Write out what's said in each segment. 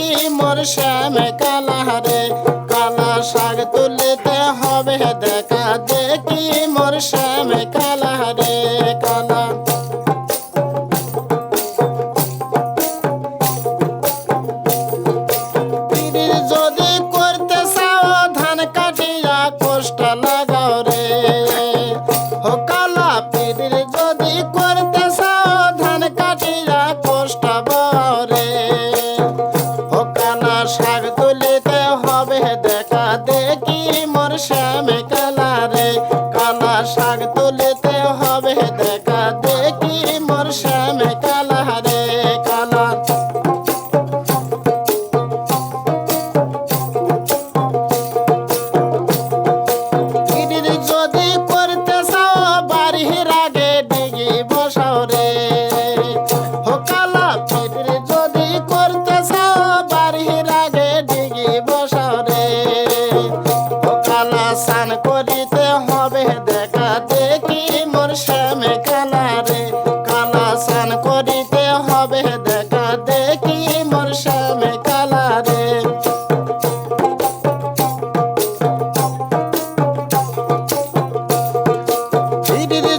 দেখি মোর শ্যামে কালা রে কালা শাক তুলিতে হবে দেখা দেখি মোর শ্যামে কালা রে কালা যদি করতে চাও ধান কাটিয়া কষ্ট লাগাও রে ও কালা পীরের যদি করতে চাও ধান কাটিয়া কষ্ট বাও রে ও কালা শাক তুলিতে হবে দেখা দেখি মোর শ্যামে কালা রে কালা শাক তুলিতে হবে দেখা দেখি মোর শ্যামে কালা রে কালা যদি করতে চাও বাড়ির আগে ডিগি বসাও রে ও কালা পীরের যদি করতে চাও বাড়ির আগে ডিগি বসাও রে ও কালা স্নান করিতে হবে দেখা দেখি মোর শ্যামে কালা রে কালা স্নান করিতে হবে দেখা দেখি মোর শ্যামে কালা রে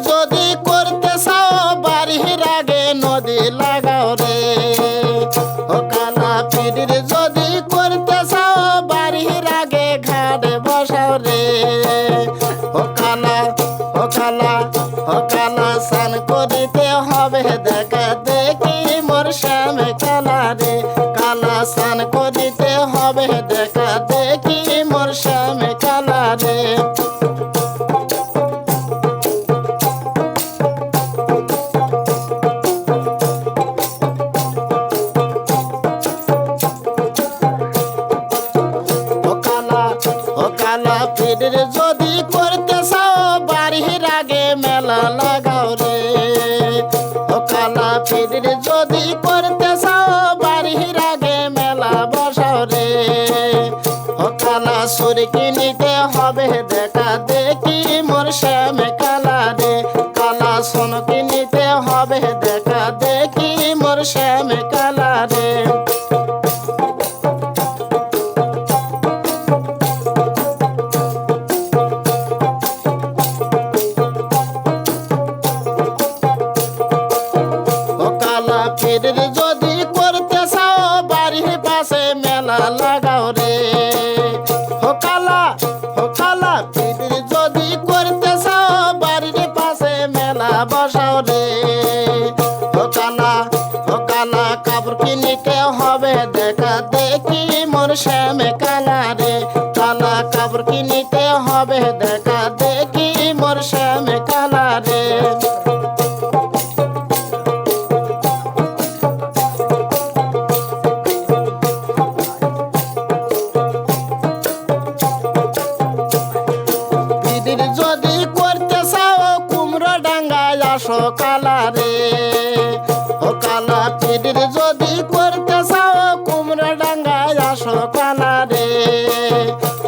যদি করতে চাও বাড়ির আগে নদী লাগাও রে ও কালা পীরের যদি করতে চাও বাড়ির আগে ঘাটে বসাও রে ও কালা ও কালা ও কালা স্নান করিতে হবে দেখা দেখি মোর শ্যামে কালা রে কালা স্নান করিতে হবে দেখা দেখি মোর শ্যামে কালা রে ও কালা পীরের যদি করতে চাও বাড়ির আগে মেলা লাগাও রে ও কালা পীরের যদি করতে চাও বাড়ির আগে মেলা বসাও রে ও কালা সুরকি নিতে হবে দেখা দেখি মোর শ্যামে কালা রে কালা সোনকি নিতে হবে দেখা দেখি মোর শ্যামে কালা রে পীরের যদি করতে চাও বাড়ির পাশে মেলা লাগাও রে ও কালা পীরের যদি করতে চাও বাড়ির পাশে মেলা বসাও রে ও কালা কাপড় কিনিতে হবে দেখা দেখি মোর শ্যামে কালা রে কালা কাপড় কিনিতে হবে দেখা দেখি মোর শ্যামে কালা রে যদি করতে চাও কুমড়ো ডাঙ্গায় আসো কালা রে ও কালা পীরের যদি করতে চাও কুমড়ো ডাঙ্গায় আসো কালা রে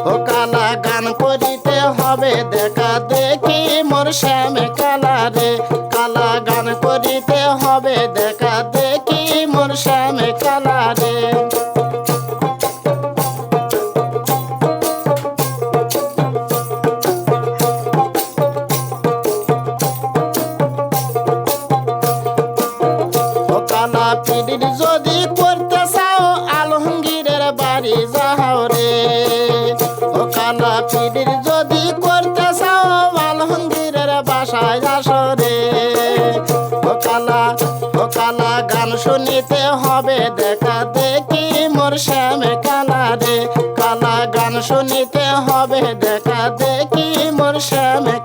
ও কালা গান করিতে হবে দেখা দেখি মোর শ্যামে কালা রে কালা গান করিতে হবে দেখা দেখি মোর শ্যামে কালা রে পীরের যদি করতে চাও আলমগীরের বাড়ি যাও রে ও কালা পীরের যদি করতে চাও আলমগীরের বাসায় আসো রে ও কালা গান শুনিতে হবে দেখা দেখি মোর শ্যামে কালা রে কালা গান শুনিতে হবে দেখা দেখি মোর শ্যামে